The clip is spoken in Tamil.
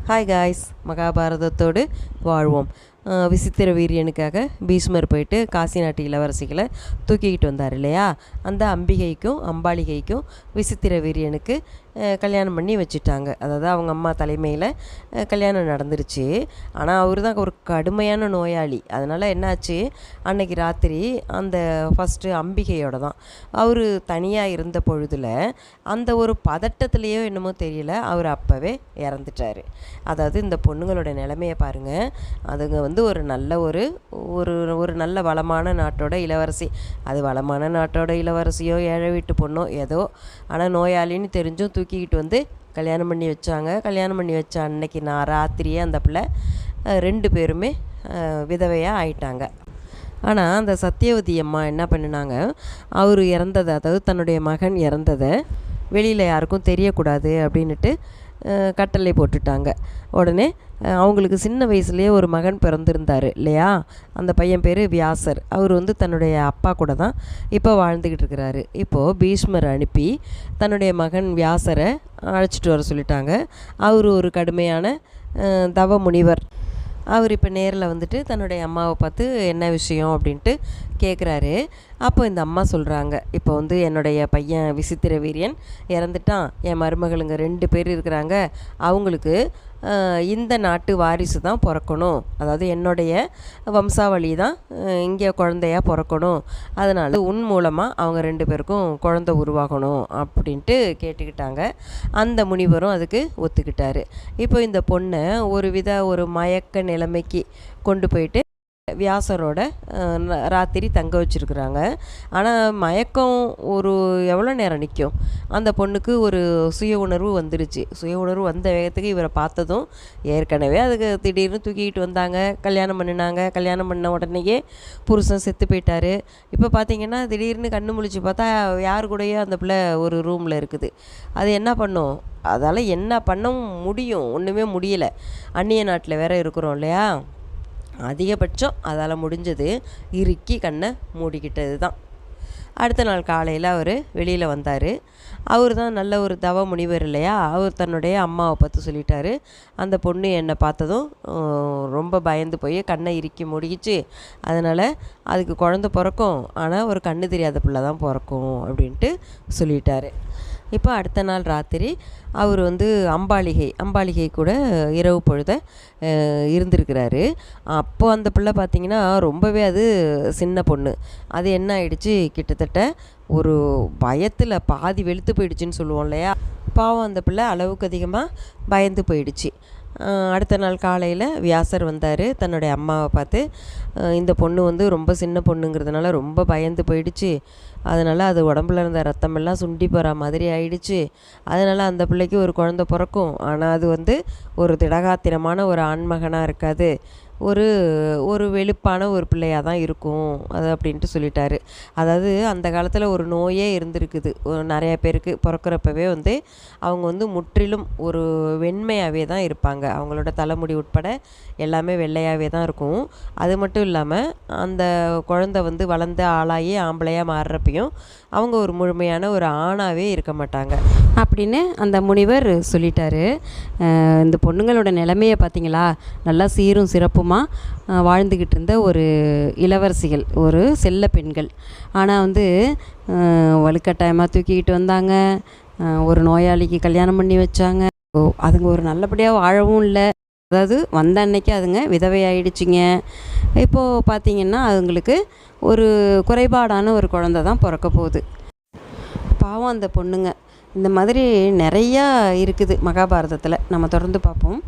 ஹாய் காய்ஸ், மகாபாரதத்தோடு வாழ்வோம். விசித்திர வீரியனுக்காக பீஷ்மர் போயிட்டு காசி நாட்டு இளவரசிகளை தூக்கிக்கிட்டு வந்தார் இல்லையா? அந்த அம்பிகைக்கும் அம்பாலிகைக்கும் விசித்திர வீரியனுக்கு கல்யாணம் பண்ணி வச்சுட்டாங்க. அதாவது அவங்க அம்மா தலைமையில் கல்யாணம் நடந்துருச்சு. ஆனால் அவர் தான் ஒரு கடுமையான நோயாளி. அதனால் என்னாச்சு, அன்னைக்கு ராத்திரி அந்த ஃபஸ்ட்டு அம்பிகையோட தான் அவர் தனியாக இருந்த பொழுதில் அந்த ஒரு பதட்டத்துலேயோ என்னமோ தெரியல, அவர் அப்போவே இறந்துட்டார். அதாவது இந்த பொண்ணுங்களோட நிலைமையை பாருங்கள். அதுங்க ஒரு நல்ல ஒரு நல்ல வளமான நாட்டோட இளவரசி. அது வளமான நாட்டோட இளவரசியோ ஏழை வீட்டு பொண்ணோ ஏதோ, ஆனால் நோயாளின்னு தெரிஞ்சும் தூக்கிக்கிட்டு வந்து கல்யாணம் பண்ணி வச்சாங்க. கல்யாணம் பண்ணி வச்ச அன்னைக்கு நான் ராத்திரியே அந்த பிள்ளை 2 பேருமே விதவையாக ஆயிட்டாங்க. ஆனால் அந்த சத்தியவதி அம்மா என்ன பண்ணினாங்க, அவர் இறந்ததை, அதாவது தன்னுடைய மகன் இறந்ததை வெளியில் யாருக்கும் தெரியக்கூடாது அப்படின்ட்டு கட்டளை போட்டுட்டாங்க. உடனே அவங்களுக்கு சின்ன வயசுலேயே ஒரு மகன் பிறந்திருந்தார் இல்லையா? அந்த பையன் பேர் வியாசர். அவர் தன்னுடைய அப்பா கூட தான் இப்போ வாழ்ந்துக்கிட்டு இருக்கிறாரு. இப்போது பீஷ்மர் அனுப்பி தன்னுடைய மகன் வியாசரை அழைச்சிட்டு வர சொல்லிட்டாங்க. அவர் ஒரு கடுமையான தவ முனிவர். அவர் இப்போ நேரில் தன்னுடைய அம்மாவை பார்த்து என்ன விஷயம் அப்படின்ட்டு கேட்குறாரு. அப்போ இந்த அம்மா சொல்கிறாங்க, இப்போ என்னுடைய பையன் விசித்திர வீரியன் இறந்துட்டான், என் மருமகளுங்க 2 பேர் இருக்கிறாங்க, அவங்களுக்கு இந்த நாட்டு வாரிசு தான் பிறக்கணும், அதாவது என்னுடைய வம்சாவளி தான் இங்கே குழந்தையாக பிறக்கணும், அதனால் உன் மூலமாக அவங்க 2 பேருக்கும் குழந்தை உருவாகணும் அப்படின்ட்டு கேட்டுக்கிட்டாங்க. அந்த முனிவரும் அதுக்கு ஒத்துக்கிட்டாரு. இப்போ இந்த பொண்ணை ஒரு மயக்க நிலைமைக்கு கொண்டு போயிட்டு வியாசரோட ராத்திரி தங்க வச்சுருக்குறாங்க. ஆனால் மயக்கம் எவ்வளோ நேரம் நிற்கும்? அந்த பொண்ணுக்கு ஒரு சுய உணர்வு வந்துருச்சு. சுய உணர்வு வந்த வேகத்துக்கு இவரை பார்த்ததும், ஏற்கனவே அதுக்கு திடீர்னு தூக்கிக்கிட்டு வந்தாங்க, கல்யாணம் பண்ணினாங்க. கல்யாணம் பண்ண உடனேயே புருஷன் செத்து போயிட்டார். இப்போ பார்த்திங்கன்னா திடீர்னு கண்ணு முழிச்சு பார்த்தா யார் கூடயோ அந்த பிள்ளை ஒரு ரூமில் இருக்குது. அது என்ன பண்ணும்? அதால் என்ன பண்ண முடியும்? ஒன்றுமே முடியலை. அந்நிய நாட்டில் வேற இருக்கிறோம் இல்லையா? அதிகபட்சம் அதால் முடிஞ்சது இறுக்கி கண்ணை மூடிக்கிட்டது தான். அடுத்த நாள் காலையில் அவர் வெளியில் வந்தார். அவர் தான் நல்ல ஒரு தவ முனிவர் இல்லையா? அவர் தன்னுடைய அம்மாவை பார்த்து சொல்லிட்டாரு, அந்த பொண்ணு என்னை பார்த்ததும் ரொம்ப பயந்து போய் கண்ணை இறுக்கி மூடிக்கிச்சு, அதனால் அதுக்கு குழந்தை பிறக்கும், ஆனால் ஒரு கண்ணு தெரியாத பிள்ளை தான் பிறக்கும் அப்படின்ட்டு சொல்லிட்டாரு. இப்போ அடுத்த நாள் ராத்திரி அவர் அம்பாலிகை கூட இரவு பொழுத இருந்திருக்கிறாரு. அப்போ அந்த பிள்ளை பார்த்திங்கன்னா ரொம்பவே அது சின்ன பொண்ணு. அது என்ன ஆயிடுச்சு, கிட்டத்தட்ட ஒரு பயத்தில் பாதி வெளுத்து போயிடுச்சுன்னு சொல்லுவோம் இல்லையா? பாவம் அந்த பிள்ளை அளவுக்கு அதிகமாக பயந்து போயிடுச்சு. அடுத்த நாள் காலையில் வியாசர் வந்தார். தன்னுடைய அம்மாவை பார்த்து, இந்த பொண்ணு ரொம்ப சின்ன பொண்ணுங்கிறதுனால ரொம்ப பயந்து போயிடுச்சு, அதனால் அது உடம்புல இருந்த ரத்தமெல்லாம் சுண்டி போகிற மாதிரி ஆயிடுச்சு, அதனால் அந்த பிள்ளைக்கு ஒரு குழந்தை பிறக்கும், ஆனால் அது ஒரு திடகாத்திரமான ஒரு ஆண்மகனாக இருக்காது, ஒரு வெளுப்பான ஒரு பிள்ளையாக தான் இருக்கும் அது அப்படின்ட்டு சொல்லிட்டாரு. அதாவது அந்த காலத்தில் ஒரு நோயே இருந்திருக்குது நிறைய பேருக்கு. பிறக்கிறப்பவே அவங்க முற்றிலும் ஒரு வெண்மையாகவே தான் இருப்பாங்க. அவங்களோட தலைமுடி உட்பட எல்லாமே வெள்ளையாகவே தான் இருக்கும். அது மட்டும் இல்லாமல் அந்த குழந்தை வளர்ந்து ஆளாகி ஆம்பளையாக மாறுறப்பையும் அவங்க ஒரு முழுமையான ஒரு ஆணாகவே இருக்க மாட்டாங்க அப்படின்னு அந்த முனிவர் சொல்லிட்டாரு. இந்த பொண்ணுங்களோட நிலைமையை பார்த்தீங்களா? நல்லா சீரும் சிறப்புமாக வாழ்ந்துக்கிட்டு இருந்த ஒரு இளவரசிகள், ஒரு செல்ல பெண்கள். ஆனால் வலுக்கட்டாயமாக தூக்கிக்கிட்டு வந்தாங்க, ஒரு நோயாளிக்கு கல்யாணம் பண்ணி வச்சாங்க. அதுங்க ஒரு நல்லபடியாக வாழவும் இல்லை. அதாவது வந்த அன்னைக்கு அதுங்க விதவையாயிடுச்சிங்க. இப்போது பார்த்திங்கன்னா அதுங்களுக்கு ஒரு குறைபாடான ஒரு குழந்தை தான் பிறக்க போகுது. பாவம் அந்த பொண்ணுங்க. இந்த மாதிரி நிறையா இருக்குது மகாபாரதத்தில். நம்ம தொடர்ந்து பார்ப்போம்.